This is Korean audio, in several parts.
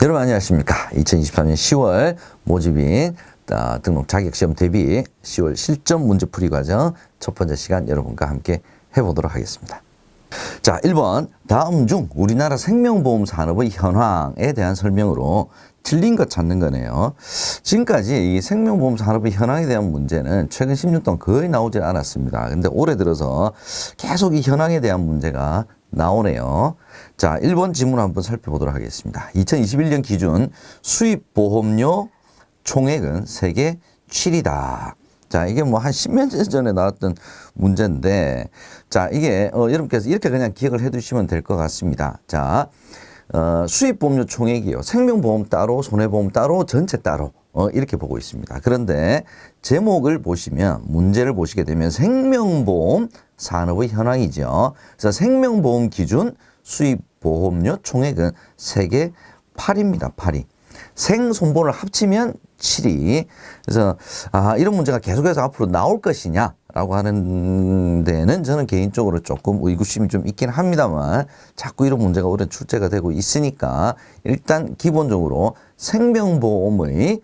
여러분 안녕하십니까. 2023년 10월 모집인 등록 자격시험 대비 10월 실전 문제풀이 과정 첫 번째 시간 여러분과 함께 해보도록 하겠습니다. 자, 1번 다음 중 우리나라 생명보험 산업의 현황에 대한 설명으로 틀린 것 찾는 거네요. 지금까지 이 생명보험 산업의 현황에 대한 문제는 최근 10년 동안 거의 나오질 않았습니다. 근데 올해 들어서 계속 이 현황에 대한 문제가 나오네요. 자, 1번 지문 한번 살펴보도록 하겠습니다. 2021년 기준 수입보험료 총액은 세계 7위다. 자, 이게 뭐 한 10년 전에 나왔던 문제인데, 자, 이게, 여러분께서 이렇게 그냥 기억을 해 두시면 될 것 같습니다. 자, 수입보험료 총액이요. 생명보험 따로, 손해보험 따로, 전체 따로, 이렇게 보고 있습니다. 그런데 제목을 보시면, 문제를 보시게 되면 생명보험 산업의 현황이죠. 그래서 생명보험 기준 수입보험료 총액은 세계 8위입니다. 8위. 생손보를 합치면 7위. 그래서 이런 문제가 계속해서 앞으로 나올 것이냐라고 하는 데는 저는 개인적으로 조금 의구심이 좀 있긴 합니다만 자꾸 이런 문제가 올해 출제가 되고 있으니까 일단 기본적으로 생명보험의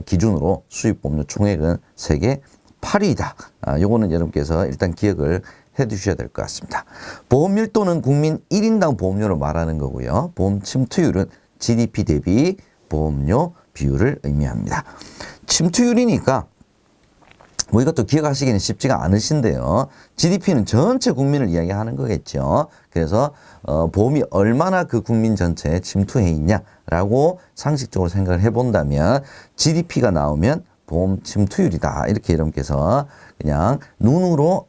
기준으로 수입보험료 총액은 세계 8위이다. 요거는 여러분께서 일단 기억을 해 두셔야 될 것 같습니다. 보험 밀도는 국민 1인당 보험료를 말하는 거고요. 보험 침투율은 GDP 대비 보험료 비율을 의미합니다. 침투율이니까 뭐 이것도 기억하시기는 쉽지가 않으신데요. GDP는 전체 국민을 이야기하는 거겠죠. 그래서 보험이 얼마나 그 국민 전체에 침투해 있냐라고 상식적으로 생각을 해본다면 GDP가 나오면 보험 침투율이다. 이렇게 여러분께서 그냥 눈으로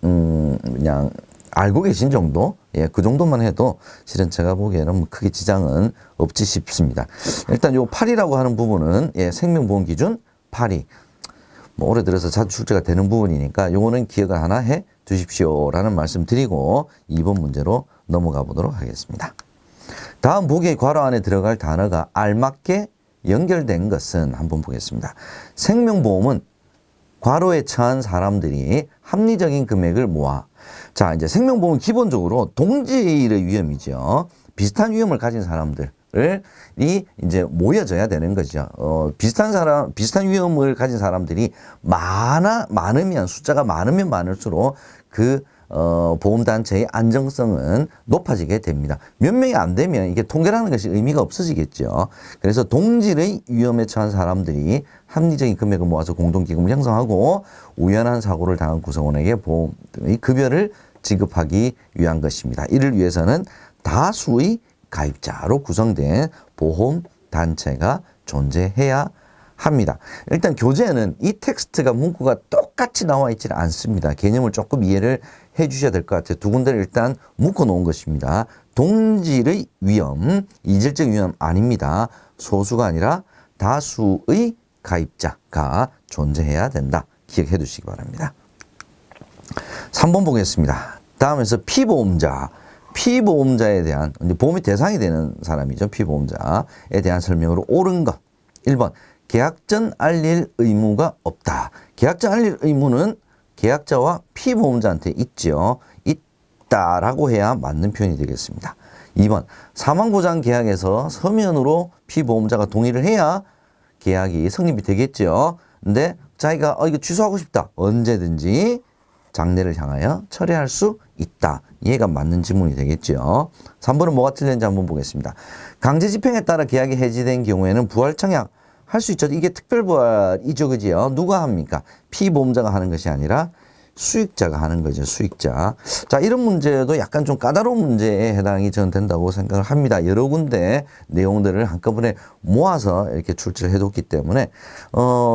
그냥 알고 계신 정도? 예, 그 정도만 해도 실은 제가 보기에는 뭐 크게 지장은 없지 싶습니다. 일단 요 8위라고 하는 부분은 예, 생명보험 기준 8위. 뭐 올해 들어서 자주 출제가 되는 부분이니까 요거는 기억을 하나 해 두십시오라는 말씀 드리고 2번 문제로 넘어가 보도록 하겠습니다. 다음 보기의 괄호 안에 들어갈 단어가 알맞게 연결된 것은 한번 보겠습니다. 생명보험은 과로에 처한 사람들이 합리적인 금액을 모아. 자, 이제 생명보험은 기본적으로 동질의 위험이죠. 비슷한 위험을 가진 사람들이 이제 모여져야 되는 거죠. 비슷한 위험을 가진 사람들이 많으면, 숫자가 많으면 많을수록 그 보험단체의 안정성은 높아지게 됩니다. 몇 명이 안 되면 이게 통계라는 것이 의미가 없어지겠죠. 그래서 동질의 위험에 처한 사람들이 합리적인 금액을 모아서 공동기금을 형성하고 우연한 사고를 당한 구성원에게 보험의 급여를 지급하기 위한 것입니다. 이를 위해서는 다수의 가입자로 구성된 보험단체가 존재해야 합니다. 일단 교재는 이 텍스트가 문구가 똑같이 나와 있지는 않습니다. 개념을 조금 이해를 해 주셔야 될 것 같아요. 두 군데를 일단 묶어 놓은 것입니다. 동질의 위험, 이질적 위험 아닙니다. 소수가 아니라 다수의 가입자가 존재해야 된다. 기억해 두시기 바랍니다. 3번 보겠습니다. 다음에서 피보험자에 대한 보험의 대상이 되는 사람이죠. 피보험자에 대한 설명으로 옳은 것. 1번 계약 전 알릴 의무가 없다. 계약 전 알릴 의무는 계약자와 피보험자한테 있죠. 있다라고 해야 맞는 표현이 되겠습니다. 2번 사망보장 계약에서 서면으로 피보험자가 동의를 해야 계약이 성립이 되겠죠. 근데 자기가 이거 취소하고 싶다. 언제든지 장래를 향하여 철회할 수 있다. 이해가 맞는 지문이 되겠죠. 3번은 뭐가 틀렸는지 한번 보겠습니다. 강제 집행에 따라 계약이 해지된 경우에는 부활 청약 할 수 있죠. 이게 특별부활이죠. 그지요? 누가 합니까? 피보험자가 하는 것이 아니라 수익자가 하는 거죠. 수익자. 자, 이런 문제도 약간 좀 까다로운 문제에 해당이 저는 된다고 생각을 합니다. 여러 군데 내용들을 한꺼번에 모아서 이렇게 출제를 해뒀기 때문에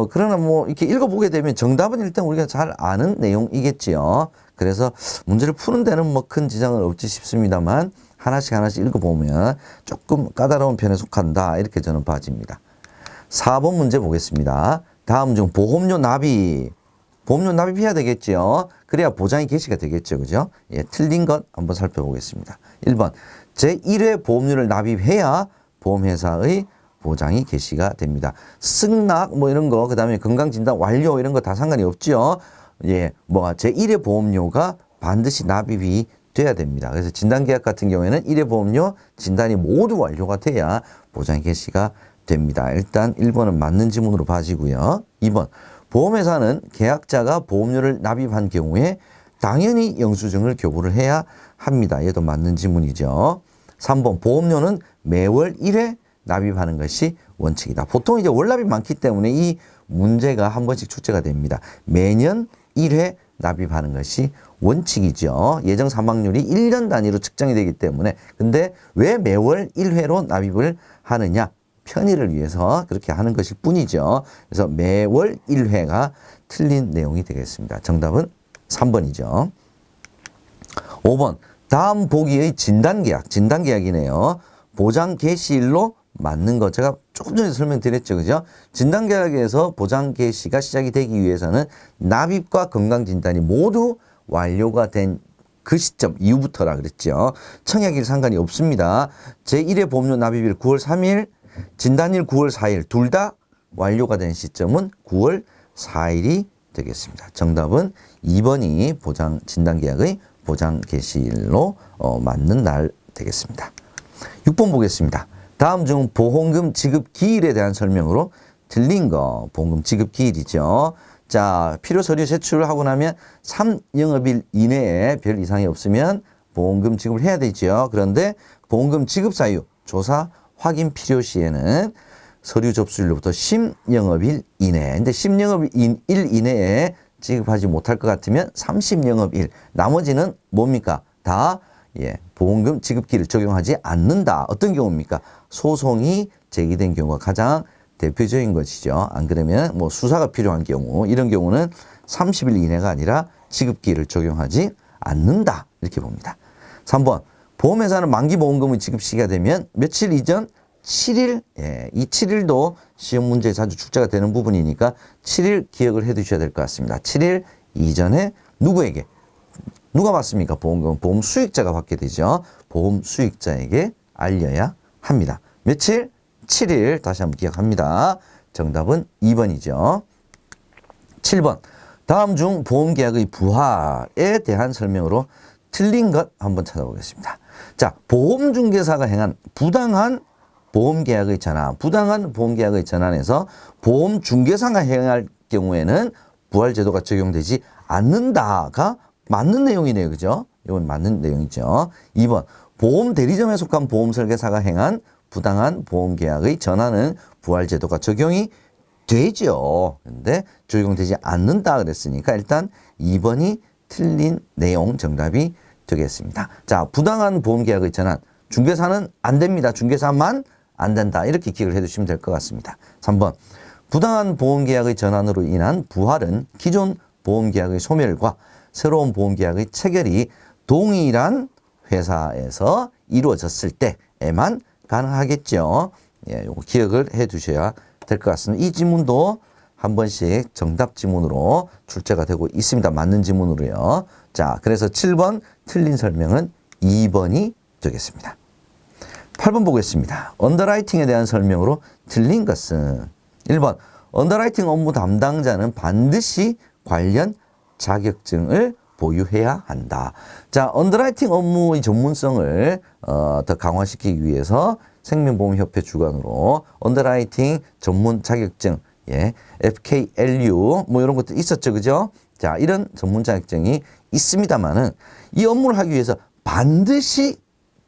그러나 뭐 이렇게 읽어보게 되면 정답은 일단 우리가 잘 아는 내용이겠지요. 그래서 문제를 푸는 데는 뭐 큰 지장은 없지 싶습니다만 하나씩 읽어보면 조금 까다로운 편에 속한다. 이렇게 저는 봐집니다. 4번 문제 보겠습니다. 다음 중 보험료 납입해야 되겠죠. 그래야 보장이 개시가 되겠죠. 그죠? 예, 틀린 것 한번 살펴보겠습니다. 1번 제1회 보험료를 납입해야 보험회사의 보장이 개시가 됩니다. 승낙 뭐 이런 거, 그 다음에 건강진단 완료 이런 거 다 상관이 없죠. 예, 뭐 제1회 보험료가 반드시 납입이 돼야 됩니다. 그래서 진단계약 같은 경우에는 1회 보험료 진단이 모두 완료가 돼야 보장 개시가 됩니다. 일단 1번은 맞는 지문으로 봐지고요. 2번, 보험회사는 계약자가 보험료를 납입한 경우에 당연히 영수증을 교부를 해야 합니다. 얘도 맞는 지문이죠. 3번, 보험료는 매월 1회 납입하는 것이 원칙이다. 보통 이제 월납이 많기 때문에 이 문제가 한 번씩 출제가 됩니다. 매년 1회 납입하는 것이 원칙이죠. 예정 사망률이 1년 단위로 측정이 되기 때문에. 근데 왜 매월 1회로 납입을 하느냐? 편의를 위해서 그렇게 하는 것일 뿐이죠. 그래서 매월 1회가 틀린 내용이 되겠습니다. 정답은 3번이죠. 5번, 다음 보기의 진단계약, 진단계약이네요. 보장 개시일로 맞는 것. 제가 조금 전에 설명드렸죠. 그죠? 진단계약에서 보장 개시가 시작이 되기 위해서는 납입과 건강진단이 모두 완료가 된 그 시점 이후부터라 그랬죠. 청약일 상관이 없습니다. 제1회 보험료 납입일 9월 3일, 진단일 9월 4일 둘 다 완료가 된 시점은 9월 4일이 되겠습니다. 정답은 2번이 보장 진단계약의 보장 개시일로 맞는 날 되겠습니다. 6번 보겠습니다. 다음 중 보험금 지급 기일에 대한 설명으로 틀린 거, 보험금 지급 기일이죠. 자, 필요 서류 제출을 하고 나면 3영업일 이내에 별 이상이 없으면 보험금 지급을 해야 되죠. 그런데 보험금 지급 사유, 조사 확인 필요 시에는 서류 접수일로부터 10영업일 이내. 근데 10영업일 이내에 지급하지 못할 것 같으면 30영업일. 나머지는 뭡니까? 다 보험금 지급기를 적용하지 않는다. 어떤 경우입니까? 소송이 제기된 경우가 가장 대표적인 것이죠. 안 그러면 뭐 수사가 필요한 경우, 이런 경우는 30일 이내가 아니라 지급기를 적용하지 않는다. 이렇게 봅니다. 3번, 보험회사는 만기보험금의 지급 시기가 되면 며칠 이전 7일, 이 7일도 시험 문제에 자주 출제가 되는 부분이니까 7일 기억을 해 두셔야 될 것 같습니다. 7일 이전에 누구에게? 누가 받습니까? 보험금. 보험 수익자가 받게 되죠. 보험 수익자에게 알려야 합니다. 며칠? 7일. 다시 한번 기억합니다. 정답은 2번이죠. 7번. 다음 중 보험계약의 부하에 대한 설명으로 틀린 것 한번 찾아보겠습니다. 자, 보험중개사가 행한 부당한 보험계약의 전환, 부당한 보험계약의 전환에서 보험중개사가 행할 경우에는 부활제도가 적용되지 않는다가 맞는 내용이네요. 그죠? 이건 맞는 내용이죠. 2번, 보험대리점에 속한 보험설계사가 행한 부당한 보험계약의 전환은 부활제도가 적용이 되죠. 근데 적용되지 않는다 그랬으니까 일단 2번이 틀린 내용 정답이 되겠습니다. 자, 부당한 보험계약의 전환, 중개사는 안 됩니다. 중개사만 안 된다. 이렇게 기억을 해두시면 될 것 같습니다. 3번, 부당한 보험계약의 전환으로 인한 부활은 기존 보험계약의 소멸과 새로운 보험계약의 체결이 동일한 회사에서 이루어졌을 때에만 가능하겠죠. 요거 기억을 해 두셔야 될 것 같습니다. 이 지문도 한 번씩 정답 지문으로 출제가 되고 있습니다. 맞는 지문으로요. 자, 그래서 7번 틀린 설명은 2번이 되겠습니다. 8번 보겠습니다. 언더라이팅에 대한 설명으로 틀린 것은 1번, 언더라이팅 업무 담당자는 반드시 관련 자격증을 보유해야 한다. 자, 언더라이팅 업무의 전문성을 더 강화시키기 위해서 생명보험협회 주관으로 언더라이팅 전문 자격증, FKLU 뭐 이런 것도 있었죠. 그죠? 자, 이런 전문 자격증이 있습니다만은 이 업무를 하기 위해서 반드시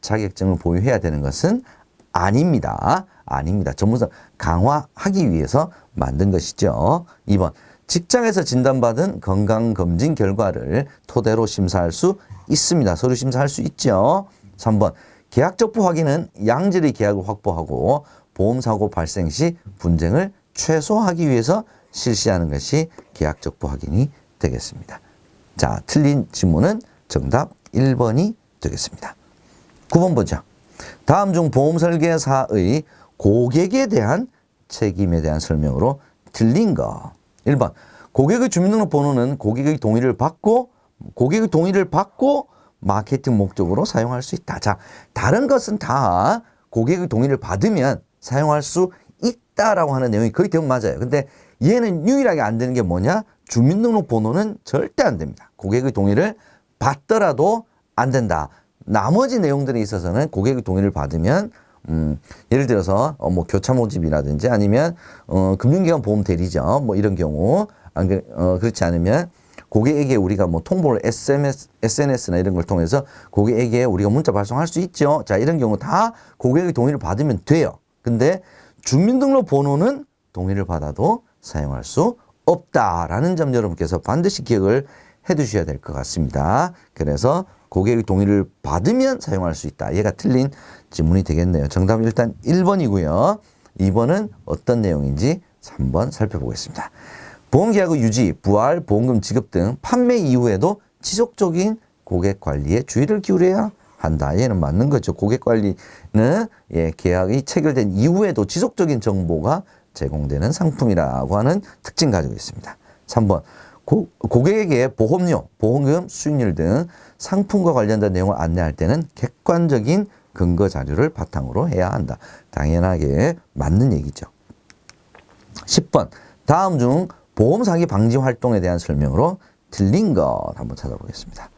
자격증을 보유해야 되는 것은 아닙니다. 아닙니다. 전문성 강화하기 위해서 만든 것이죠. 2번, 직장에서 진단받은 건강검진 결과를 토대로 심사할 수 있습니다. 서류 심사할 수 있죠. 3번, 계약 적부 확인은 양질의 계약을 확보하고 보험사고 발생 시 분쟁을 최소화하기 위해서 실시하는 것이 계약 적부 확인이 되겠습니다. 자, 틀린 지문은 정답 1번이 되겠습니다. 9번 보죠. 다음 중 보험설계사의 고객에 대한 책임에 대한 설명으로 틀린 거. 1번, 고객의 주민등록번호는 고객의 동의를 받고 마케팅 목적으로 사용할 수 있다. 자, 다른 것은 다 고객의 동의를 받으면 사용할 수 있다라고 하는 내용이 거의 대부분 맞아요. 근데 얘는 유일하게 안 되는 게 뭐냐? 주민등록번호는 절대 안 됩니다. 고객의 동의를 받더라도 안 된다. 나머지 내용들에 있어서는 고객의 동의를 받으면 예를 들어서 뭐 교차 모집이라든지 아니면 금융기관 보험 대리점 뭐 이런 경우 그렇지 않으면 고객에게 우리가 뭐 통보를 SNS나 이런 걸 통해서 고객에게 우리가 문자 발송할 수 있죠. 자, 이런 경우 다 고객의 동의를 받으면 돼요. 근데 주민등록 번호는 동의를 받아도 사용할 수 없다라는 점 여러분께서 반드시 기억을 해 두셔야 될 것 같습니다. 그래서 고객의 동의를 받으면 사용할 수 있다. 얘가 틀린 질문이 되겠네요. 정답은 일단 1번이고요. 2번은 어떤 내용인지 3번 살펴보겠습니다. 보험계약의 유지, 부활, 보험금 지급 등 판매 이후에도 지속적인 고객 관리에 주의를 기울여야 한다. 얘는 맞는 거죠. 고객 관리는 계약이 체결된 이후에도 지속적인 정보가 제공되는 상품이라고 하는 특징 가지고 있습니다. 3번. 고객에게 보험료, 보험금, 수익률 등 상품과 관련된 내용을 안내할 때는 객관적인 근거 자료를 바탕으로 해야 한다. 당연하게 맞는 얘기죠. 10번. 다음 중 보험 사기 방지 활동에 대한 설명으로 틀린 것 한번 찾아보겠습니다.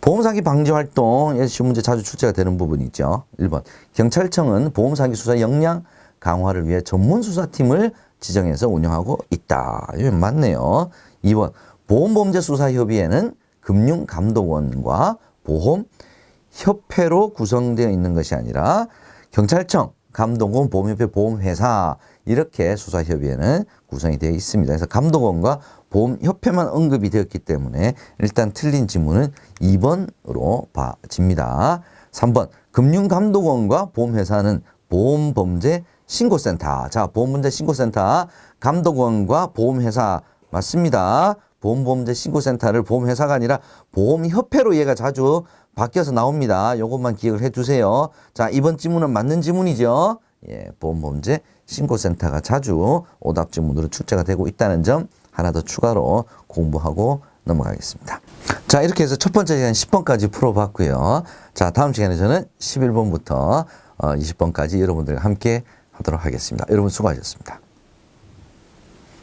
보험 사기 방지 활동, 시험 문제 자주 출제가 되는 부분이 있죠. 1번. 경찰청은 보험 사기 수사 역량 강화를 위해 전문 수사팀을 지정해서 운영하고 있다. 이거 맞네요. 2번. 보험범죄수사협의회는 금융감독원과 보험협회로 구성되어 있는 것이 아니라 경찰청, 감독원, 보험협회, 보험회사 이렇게 수사협의회는 구성이 되어 있습니다. 그래서 감독원과 보험협회만 언급이 되었기 때문에 일단 틀린 지문은 2번으로 봐집니다. 3번. 금융감독원과 보험회사는 보험범죄신고센터. 자, 보험범죄신고센터, 감독원과 보험회사 맞습니다. 보험범죄신고센터를 보험회사가 아니라 보험협회로 얘가 자주 바뀌어서 나옵니다. 요것만 기억을 해두세요. 자, 이번 지문은 맞는 지문이죠. 예, 보험범죄신고센터가 자주 오답 지문으로 출제가 되고 있다는 점 하나 더 추가로 공부하고 넘어가겠습니다. 자, 이렇게 해서 첫 번째 시간 10번까지 풀어봤고요. 자, 다음 시간에 저는 11번부터 20번까지 여러분들과 함께 하도록 하겠습니다. 여러분 수고하셨습니다.